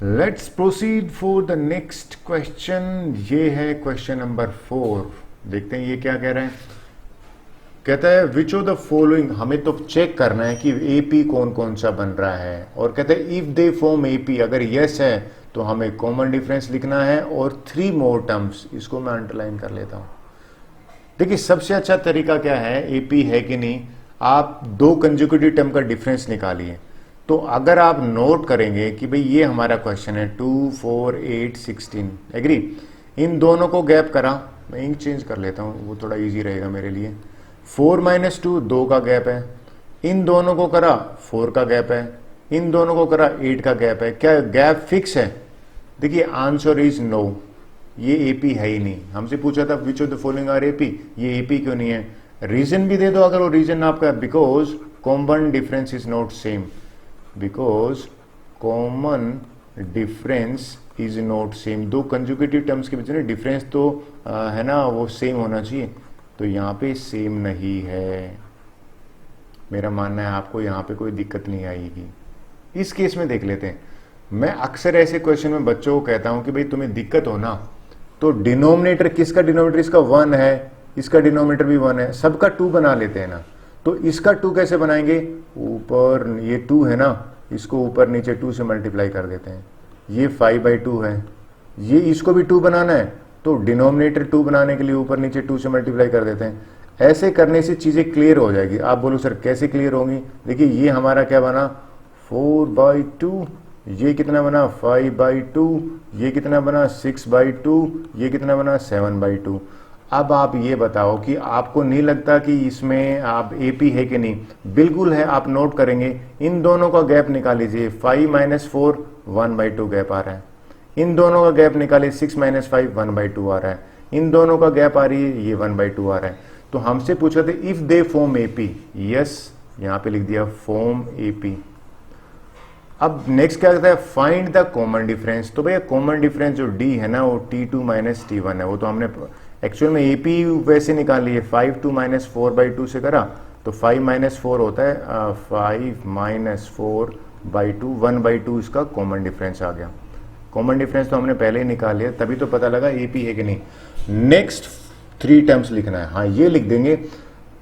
Let's proceed for the next question. ये है क्वेश्चन नंबर 4। देखते हैं ये क्या कह रहे हैं। कहता है विच ऑफ द फॉलोइंग, हमें तो चेक करना है कि एपी कौन कौन सा बन रहा है, और कहते हैं इफ दे फॉर्म एपी, अगर यस है तो हमें कॉमन डिफरेंस लिखना है और 3 मोर टर्म्स, इसको मैं अंडरलाइन कर लेता हूं। देखिए सबसे अच्छा तरीका क्या है, एपी है कि नहीं, आप 2 कंसेक्यूटिव टर्म का डिफरेंस निकालिए। तो अगर आप नोट करेंगे कि भाई ये हमारा क्वेश्चन है 2, 4, 8, 16, एग्री, इन दोनों को गैप करा, मैं इंक चेंज कर लेता हूं, वो थोड़ा इजी रहेगा मेरे लिए। 4 - 2 2 का गैप है, इन दोनों को करा 4 का गैप है, इन दोनों को करा 8 का गैप है। क्या गैप फिक्स है? देखिए आंसर इज नो, ये एपी है ही नहीं। हमसे पूछा था which of the following are AP, ये एपी क्यों नहीं है? रीजन भी दे दो अगर वो रीजन आपका, because common difference is not same, because common difference is not same. 2 conjugative terms के बीच में डिफरेंस तो है ना, वो सेम होना चाहिए, तो यहाँ पे सेम नहीं है। मेरा मानना है आपको यहाँ पे कोई दिक्कत नहीं आएगी। इस केस में देख लेते हैं। मैं अक्सर ऐसे क्वेश्चन में बच्चों को कहता हूं कि भाई तुम्हें दिक्कत हो ना, तो डिनोमिनेटर, किसका डिनोमिनेटर, इसका 1 है, इसका डिनोमिनेटर भी 1 है, सबका 2 बना लेते हैं ना। तो इसका 2 कैसे बनाएंगे, ऊपर ये 2 है ना, इसको ऊपर नीचे 2 से मल्टीप्लाई कर देते हैं। ये 5/2 है, ये इसको भी 2 बनाना है, तो डिनोमिनेटर 2 बनाने के लिए ऊपर नीचे 2 से मल्टीप्लाई कर देते हैं। ऐसे करने से चीजें क्लियर हो जाएगी। आप बोलो सर कैसे क्लियर होंगी? देखिए ये हमारा क्या बना 4/2, ये कितना बना 5/2, ये कितना बना 6/2, ये कितना बना 7/2। अब आप ये बताओ कि आपको नहीं लगता कि इसमें आप एपी है कि नहीं? बिल्कुल है। आप नोट करेंगे, इन दोनों का गैप निकाल लीजिए। 5 - 4 1/2 गैप आ रहा है, इन दोनों का गैप निकालिए 6 - 5 1/2 आ रहा है, इन दोनों का गैप आ रही है, ये 1/2 आ रहा है। तो हमसे पूछा था if they form AP, yes यहां पे लिख दिया फॉर्म एपी। अब नेक्स्ट क्या कहता है, फाइंड द कॉमन डिफरेंस। तो भैया कॉमन डिफरेंस जो डी है ना, वो T2 - T1 है। वो तो हमने एक्चुअल में एपी वैसे निकाल लिए, 5/2 - 4/2 से करा, तो 5 - 4 होता है 5 - 4/2, 1/2 इसका कॉमन डिफरेंस आ गया। कॉमन डिफरेंस तो हमने पहले ही निकाल लिया, तभी तो पता लगा एपी है कि नहीं। नेक्स्ट 3 टर्म्स लिखना है, हाँ ये लिख देंगे।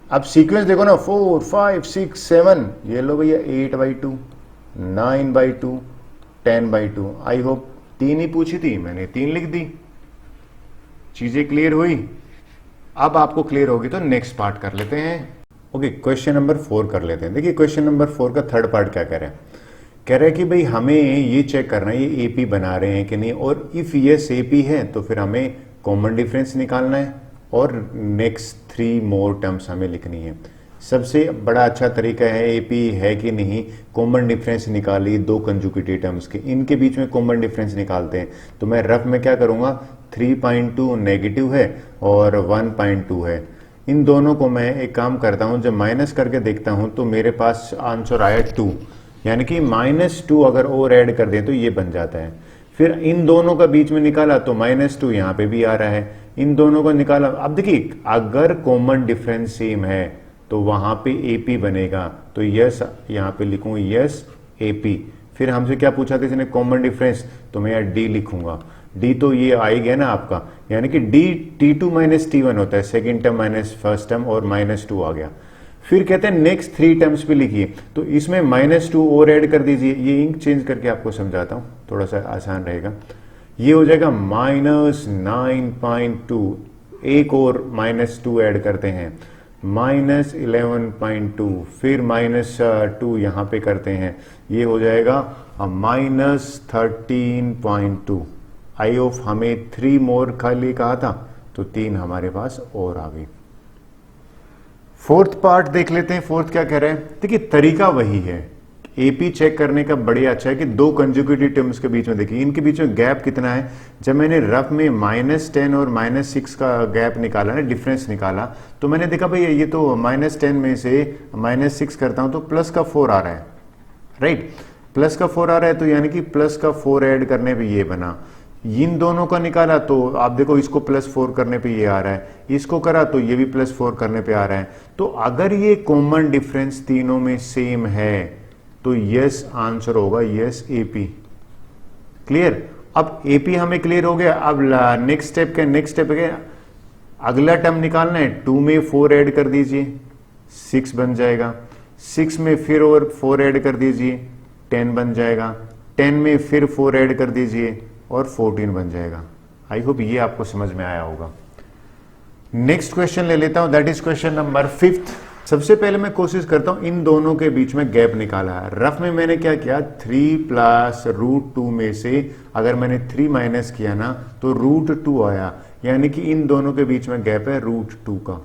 अब सीक्वेंस देखो ना, 4, 5, 6, 7, ये लो भैया 8/2, 9/2, 10/2। आई होप 3 ही पूछी थी, मैंने 3 लिख दी। चीजें क्लियर हुई? अब आपको क्लियर होगी तो नेक्स्ट पार्ट कर लेते हैं। ओके, क्वेश्चन नंबर 4 कर लेते हैं। देखिए क्वेश्चन नंबर 4 का थर्ड पार्ट क्या कह रहे हैं, कह रहे हैं कि भाई हमें ये चेक करना है ये एपी बना रहे हैं कि नहीं, और इफ यस एपी है तो फिर हमें कॉमन डिफरेंस निकालना है और नेक्स्ट 3 मोर टर्म्स हमें लिखनी है। सबसे बड़ा अच्छा तरीका है एपी है कि नहीं, कॉमन डिफरेंस निकालिए 2 कंजुगेटिव टर्म्स के, इनके बीच में कॉमन डिफरेंस निकालते हैं। तो मैं रफ में क्या करूंगा, 3.2 नेगेटिव है और 1.2 है, इन दोनों को मैं एक काम करता हूं, जब माइनस करके देखता हूं तो मेरे पास आंसर आया 2, यानी कि -2 अगर और ऐड कर दें तो ये बन जाता है। फिर इन दोनों का बीच में निकाला तो -2 यहाँ पे भी आ रहा है, इन दोनों को निकाला। अब देखिए अगर कॉमन डिफरेंस सेम है तो वहां पे एपी बनेगा, तो यस यहाँ पे लिखूंगा यस एपी। फिर हमसे क्या पूछा था इसने, कॉमन डिफरेंस, तो मैं यहाँ डी लिखूंगा। डी तो ये आ ही गया ना आपका, यानी कि डी T2 - T1 होता है, second term minus first term, और -2 आ गया। फिर कहते हैं नेक्स्ट 3 टर्म्स पे लिखिए, तो इसमें -2 और ऐड कर दीजिए। ये इंक चेंज करके आपको समझाता हूं, थोड़ा सा आसान रहेगा। ये हो जाएगा -9.2, एक और -2 ऐड करते हैं, -11.2, फिर -2 यहां पे करते हैं, ये हो जाएगा -13.2। आई ऑफ हमें 3 मोर खाली कहा था, तो 3 हमारे पास और आ गई। फोर्थ पार्ट देख लेते हैं। फोर्थ क्या कह रहा है, देखिए तरीका वही है, एपी चेक करने का बढ़िया अच्छा है कि दो कंजुगेटिव टर्म्स के बीच में देखिए इनके बीच में गैप कितना है। जब मैंने रफ में -10 और -6 का गैप निकाला ना, डिफरेंस निकाला, तो मैंने देखा भाई ये तो -10 में से -6 करता हूं तो प्लस का 4 आ रहा है, राइट, प्लस का 4 आ रहा है, तो यानी कि प्लस का 4 ऐड करने पे ये बना। इन दोनों का निकाला तो आप देखो इसको +4 करने पे ये आ रहा है, इसको करा तो ये भी +4 करने पे आ रहा है। तो अगर ये कॉमन डिफरेंस तीनों में सेम है तो यस आंसर होगा, यस एपी। क्लियर। अब एपी हमें क्लियर हो गया। अब नेक्स्ट स्टेप क्या, अगला टर्म निकालना है। 2 में 4 ऐड कर दीजिए, 6 बन जाएगा। 6 में फिर और 4 ऐड कर दीजिए, 10 बन जाएगा। 10 में फिर 4 ऐड कर दीजिए और 14 बन जाएगा। आई होप ये आपको समझ में आया होगा। नेक्स्ट क्वेश्चन ले लेता हूं, दैट इज क्वेश्चन नंबर 5। सबसे पहले मैं कोशिश करता हूं इन दोनों के बीच में गैप निकाला है। रफ में मैंने क्या किया, 3 + √2 में से अगर मैंने 3 माइनस किया ना तो √2 आया, यानी कि इन दोनों के बीच में गैप है √2 का।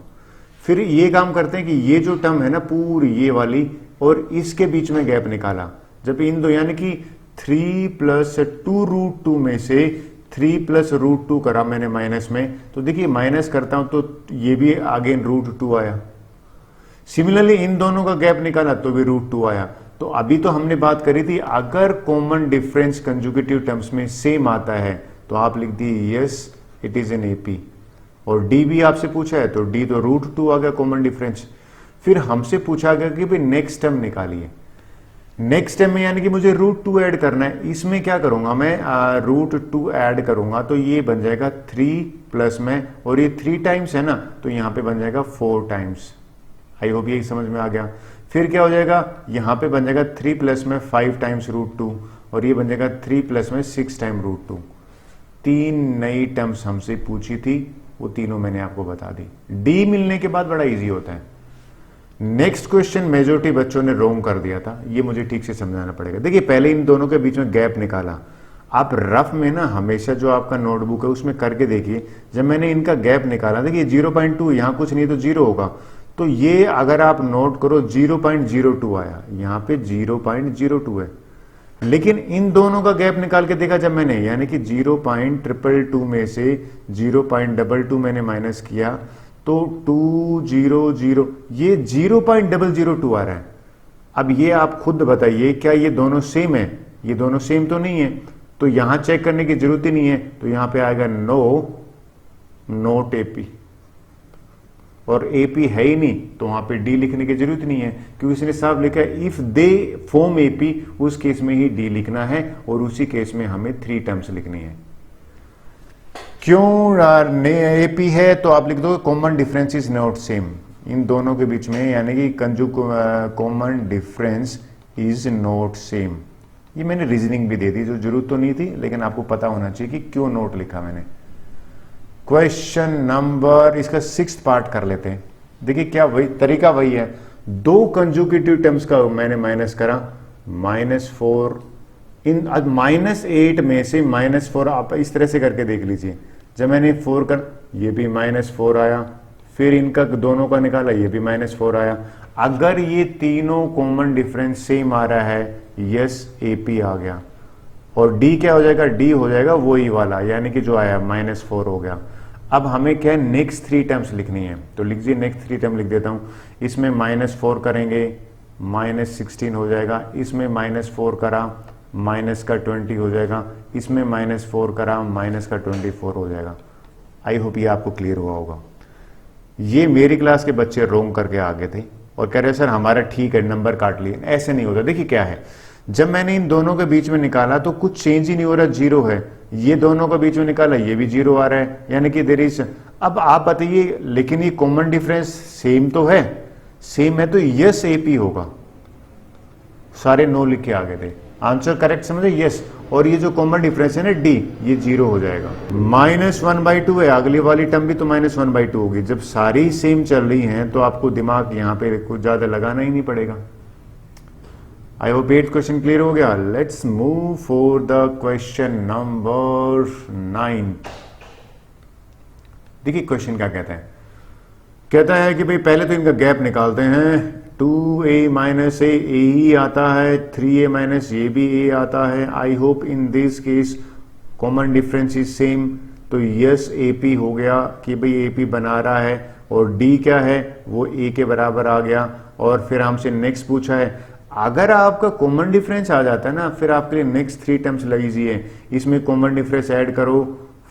फिर ये काम करते हैं कि ये जो टर्म है ना पूरी ये वाली और इसके बीच में गैप निकाला, जब इन दो यानी कि 3 + 2√2 में से 3 + √2 करा मैंने माइनस में, तो देखिए माइनस करता हूं तो ये भी अगेन √2 आया। सिमिलरली इन दोनों का गैप निकाला तो भी √2 आया। तो अभी तो हमने बात करी थी अगर कॉमन डिफरेंस कंजुगेटिव टर्म्स में सेम आता है तो आप लिख दिए yes it is an AP. और डी भी आपसे पूछा है तो डी तो √2 आ गया कॉमन डिफरेंस। फिर हमसे पूछा गया कि भाई नेक्स्ट टर्म निकालिए। नेक्स्ट टर्म में यानी कि मुझे √2 ऐड करना है, इसमें क्या करूंगा मैं, √2 ऐड करूंगा तो ये बन जाएगा 3 प्लस में, और ये 3 टाइम्स है ना तो यहां पे बन जाएगा 4 टाइम्स। आई होप यही समझ में आ गया। फिर क्या हो जाएगा, यहां पे बन जाएगा 3 प्लस में 5 टाइम्स √2 और ये बन जाएगा 3 प्लस में 6 टाइम √2। 3 नई टर्म्स हमसे पूछी थी, वो तीनों मैंने आपको बता दी। डी मिलने के बाद बड़ा इजी होता है। नेक्स्ट क्वेश्चन मेजोरिटी बच्चों ने रॉन्ग कर दिया था, ये मुझे ठीक से समझाना पड़ेगा। देखिए पहले इन दोनों के बीच में गैप निकाला। आप रफ में ना हमेशा जो आपका नोटबुक है उसमें करके देखिए, जब मैंने इनका गैप निकाला देखिए 0.2, यहां कुछ नहीं तो 0 होगा, तो ये अगर आप नोट करो 0.02 आया, यहां पे 0.02 है। लेकिन इन दोनों का गैप निकाल के देखा जब मैंने, यानी कि 0.222 में से 0.22 मैंने माइनस किया तो 200, ये 0.002 आ रहा है। अब ये आप खुद बताइए क्या ये दोनों सेम है? ये दोनों सेम तो नहीं है, तो यहां चेक करने की जरूरत ही नहीं है, तो यहां पे आएगा नो, नोट एपी। और एपी है ही नहीं तो वहां पे डी लिखने की जरूरत नहीं है, क्योंकि इसने साफ लिखा है इफ दे फॉर्म एपी, उस केस में ही डी लिखना है और उसी केस में हमें 3 टर्म्स लिखनी है। क्यों एपी है तो आप लिख दो common difference is not same, इन दोनों के बीच में, यानी कि common difference is not same. ये मैंने रीजनिंग भी दे दी जो जरूरत तो नहीं थी, लेकिन आपको पता होना चाहिए कि क्यों नोट लिखा मैंने। क्वेश्चन नंबर इसका 6th पार्ट कर लेते हैं। देखिए क्या वही तरीका वही है, दो कंजुगेटिव टर्म्स का मैंने माइनस करा, -4 इन -8 में से -4 आप इस तरह से करके देख लीजिए। जब मैंने 4 कर, ये भी -4 आया, फिर इनका दोनों का निकाला, ये भी -4 आया। अगर ये तीनों कॉमन डिफरेंस सेम आ रहा है, यस एपी आ गया। और डी क्या हो जाएगा, डी हो जाएगा वही वाला, यानी कि जो आया -4 हो गया। अब हमें क्या है, नेक्स्ट 3 टर्म्स लिखनी है, तो लीजिए नेक्स्ट 3 टर्म लिख देता हूं। इसमें -4 करेंगे, -16 हो जाएगा। इसमें -4 करा, -20 हो जाएगा। इसमें -4 करा, -24 हो जाएगा। आई होप ये आपको क्लियर हुआ होगा। ये मेरी क्लास के बच्चे रोंग करके आ गए थे और कह रहे सर हमारा ठीक है नंबर काट लिए, ऐसे नहीं होता। देखिए क्या है, जब मैंने इन दोनों के बीच में निकाला तो कुछ चेंज ही नहीं हो रहा, 0 है। ये दोनों के बीच में निकाला, ये भी 0 आ रहा है, यानी कि देयर इज। अब आप बताइए, लेकिन ये कॉमन डिफरेंस सेम तो है, सेम है तो यस एपी होगा। सारे नो लिख के आ गए थे, आंसर करेक्ट समझे, यस। और ये जो कॉमन डिफरेंस है ना डी, ये 0 हो जाएगा। -1/2 है, अगली वाली टर्म भी तो -1/2 होगी। जब सारी सेम चल रही हैं तो आपको दिमाग यहां पे कुछ ज्यादा लगाना ही नहीं पड़ेगा। I hope 8th question clear हो गया। Let's move for the question number 9। देखिए क्वेश्चन क्या कहता है, कहता है कि भाई पहले तो इनका गैप निकालते हैं, 2a माइनस ए ही आता है, 3a माइनस ये भी ए आता है। I hope in this case common difference is same, तो यस AP हो गया कि भाई AP बना रहा है, और D क्या है वो A के बराबर आ गया। और फिर हमसे नेक्स्ट पूछा है, अगर आपका कॉमन डिफरेंस आ जाता है ना, फिर आपके लिए नेक्स्ट 3 टर्म्स इजी है। इसमें कॉमन डिफरेंस ऐड करो,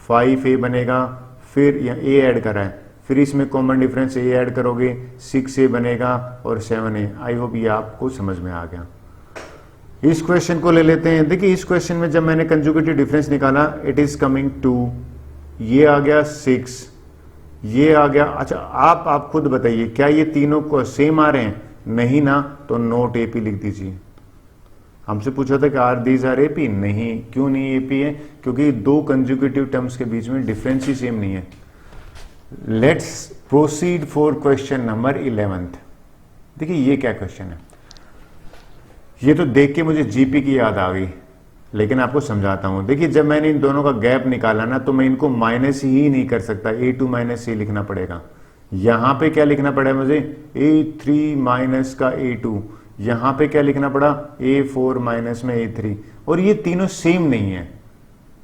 5a बनेगा, फिर यहाँ a ऐड करा है, फिर इसमें कॉमन डिफरेंस a ऐड करोगे, 6a बनेगा और 7a। आई होप ये आपको समझ में आ गया। इस क्वेश्चन को ले लेते हैं। देखिए इस क्वेश्चन में जब मैंने कंजुगेटिव डिफरेंस निकाला, इट इज कमिंग 2, ये आ गया 6, ये आ गया। अच्छा आप खुद बताइए क्या ये तीनों को सेम आ रहे हैं? नहीं ना, तो नोट AP लिख दीजिए। हमसे पूछा था कि आर दीज आर AP, नहीं। क्यों नहीं AP है? क्योंकि दो कंजुगेटिव टर्म्स के बीच में डिफरेंस ही सेम नहीं है। Let's proceed for question number 11। देखिए ये क्या क्वेश्चन है, ये तो देख के मुझे GP की याद आ गई, लेकिन आपको समझाता हूं। देखिए जब मैंने इन दोनों का गैप निकाला ना, तो मैं इनको माइनस ही नहीं कर सकता, A2 माइनस C लिखना पड़ेगा। यहां पे क्या लिखना पड़ा मुझे? A3 माइनस का A2। यहां पे क्या लिखना पड़ा? A4 माइनस में A3। और ये तीनों सेम नहीं है,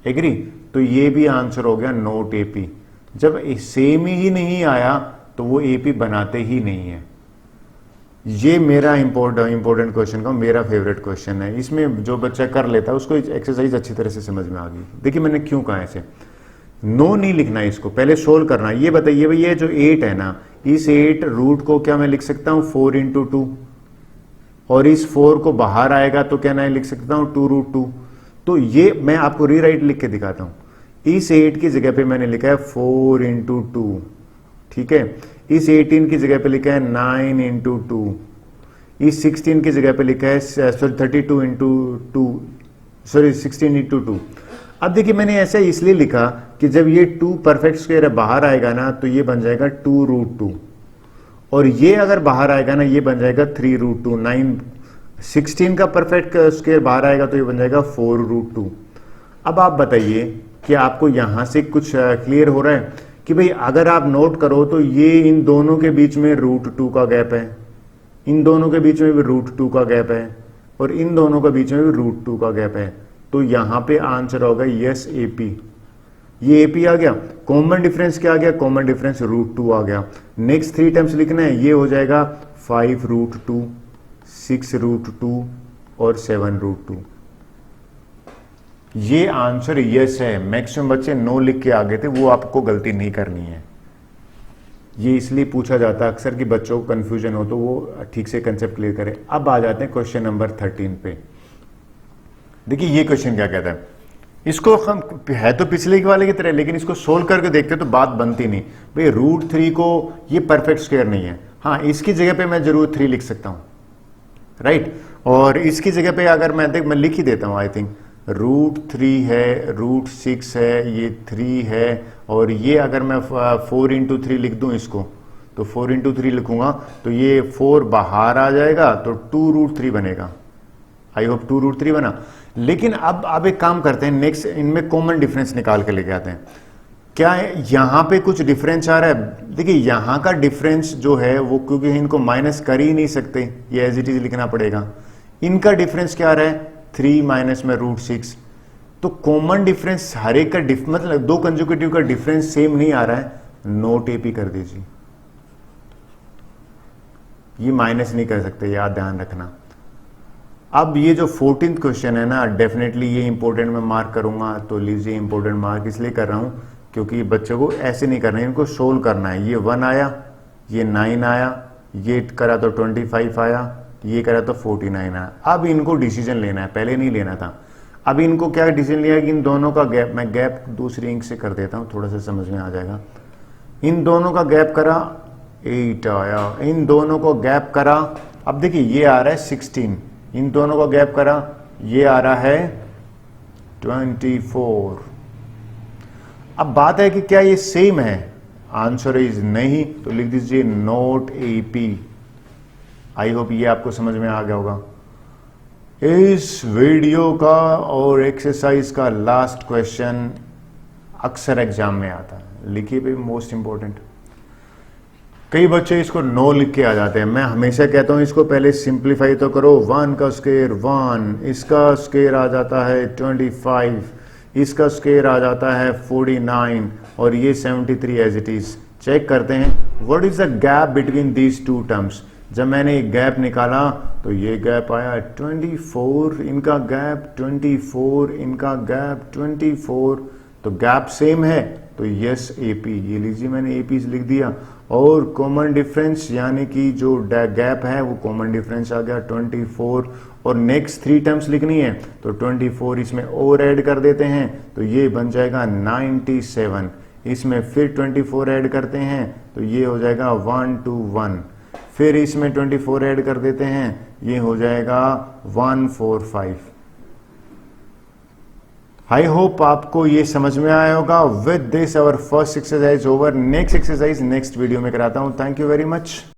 एग्री? तो ये भी आंसर हो गया नोट AP। जब सेम ही नहीं आया तो वो AP बनाते ही नहीं है। ये मेरा इंपॉर्टेंट क्वेश्चन का मेरा फेवरेट क्वेश्चन है। इसमें जो बच्चा कर लेता है उसको एक्सरसाइज अच्छी तरह से समझ में आ गई। देखिए मैंने क्यों कहा ऐसे, नो नहीं लिखना है, इसको पहले सोल्व करना। ये बताइए भाई, ये जो 8 है ना, इस 8 रूट को क्या मैं लिख सकता हूं 4 इंटू 2, और इस 4 को बाहर आएगा तो क्या मैं लिख सकता हूं 2 रूट 2। तो ये मैं आपको रीराइट लिख के दिखाता हूं। इस 8 की जगह पे मैंने लिखा है 4 इंटू 2, ठीक है। इस 18 की जगह पे लिखा है 9 इंटू 2। इस 16 की जगह पे लिखा है 32 इंटू 2, सॉरी 16 इंटू 2। अब देखिए मैंने ऐसा इसलिए लिखा कि जब ये 2 परफेक्ट स्क्वायर बाहर आएगा ना, तो ये बन जाएगा 2 रूट 2, और ये अगर बाहर आएगा ना, ये बन जाएगा 3 रूट 2। 16 का परफेक्ट स्क्वायर बाहर आएगा तो ये बन जाएगा 4 रूट 2। अब आप बताइए कि आपको यहां से कुछ क्लियर हो रहा है कि भाई अगर आप नोट करो तो ये इन दोनों के बीच में रूट 2 का गैप है, इन दोनों के बीच में भी रूट 2 का गैप है, और इन दोनों के बीच में भी रूट 2 का गैप है। तो यहां पे आंसर होगा यस AP। ये AP आ गया। कॉमन डिफरेंस क्या आ गया? कॉमन डिफरेंस रूट 2 आ गया। नेक्स्ट 3 टर्म्स लिखना है, ये हो जाएगा 5 रूट 2, 6 रूट 2 और 7 रूट 2। ये आंसर यस है। मैक्सिमम बच्चे नो लिख के आ गए थे, वो आपको गलती नहीं करनी है। ये इसलिए पूछा जाता है अक्सर कि बच्चों को कंफ्यूजन हो तो वो ठीक से कंसेप्ट क्लियर करें। अब आ जाते हैं क्वेश्चन नंबर 13 पे। देखिए ये क्वेश्चन क्या कहता है, इसको हम है तो पिछले वाले की तरह, लेकिन इसको सोल्व करके देखते तो बात बनती नहीं। भाई रूट 3 को ये परफेक्ट स्क्वायर नहीं है, हाँ इसकी जगह पे मैं जरूर 3 लिख सकता हूं, राइट। और इसकी जगह पे अगर मैं लिख ही देता हूं, आई थिंक रूट 3 है, रूट 6 है, ये 3 है, और ये अगर मैं 4 इंटू 3 लिख दूं इसको, तो 4 इंटू 3 लिखूंगा तो ये 4 बाहर आ जाएगा तो 2 रूट 3 बनेगा। आई होप 2 रूट 3 बना। लेकिन अब एक काम करते हैं, नेक्स्ट इनमें कॉमन डिफरेंस निकाल के लेके आते हैं। क्या है यहां पे कुछ डिफरेंस आ रहा है? देखिए यहां का डिफरेंस जो है वो, क्योंकि इनको माइनस कर ही नहीं सकते, ये एज इट इज लिखना पड़ेगा। इनका डिफरेंस क्या आ रहा है? 3 माइनस में रूट 6। तो कॉमन डिफरेंस हर एक का मतलब दो कंजुगेटिव का डिफरेंस सेम नहीं आ रहा है, नोट AP कर दीजिए। ये माइनस नहीं कर सकते, याद ध्यान रखना। अब ये जो 14th क्वेश्चन है ना, डेफिनेटली ये इंपॉर्टेंट मैं मार्क करूंगा, तो लीजिए इंपॉर्टेंट मार्क इसलिए कर रहा हूं क्योंकि बच्चों को ऐसे नहीं करना है, इनको सोल्व करना है। ये 1 आया, ये 9 आया, ये करा तो 25 आया, ये करा तो 49 आया। अब इनको डिसीजन लेना है, पहले नहीं लेना था। अब इनको क्या डिसीजन लिया कि इन दोनों का गैप, मैं गैप दूसरी इंक से कर देता हूं, थोड़ा सा समझ में आ जाएगा। इन दोनों का गैप करा, 8 आया, इन दोनों को गैप करा। अब देखिए ये आ रहा है 16, इन दोनों का गैप करा, ये आ रहा है 24। अब बात है कि क्या ये सेम है? आंसर इज नहीं, तो लिख दीजिए नोट AP। आई होप ये आपको समझ में आ गया होगा। इस वीडियो का और एक्सरसाइज का लास्ट क्वेश्चन अक्सर एग्जाम में आता है, लिखिए भाई, मोस्ट इंपॉर्टेंट। कई बच्चे इसको नो लिख के आ जाते हैं। मैं हमेशा कहता हूं इसको पहले सिंप्लीफाई तो करो। 1 का स्क्वायर 1, इसका स्क्वायर आ जाता है 25, इसका स्क्वायर आ जाता है 49 और ये 73 एज इट इज। चेक करते हैं what is the gap between these two terms. जब मैंने एक गैप निकाला तो ये गैप आया 24, इनका गैप 24, इनका गैप 24, तो गैप सेम है तो यस एपी। ये लीजिए मैंने एपी लिख दिया। और कॉमन डिफरेंस यानी कि जो गैप है वो कॉमन डिफरेंस आ गया 24। और नेक्स्ट 3 टर्म्स लिखनी है तो 24 इसमें और ऐड कर देते हैं तो ये बन जाएगा 97। इसमें फिर 24 ऐड करते हैं तो ये हो जाएगा 121। फिर इसमें 24 ऐड कर देते हैं ये हो जाएगा 145। आई होप आपको ये समझ में आया होगा। With this our first exercise over. Next exercise next video में कराता हूं। Thank you very much.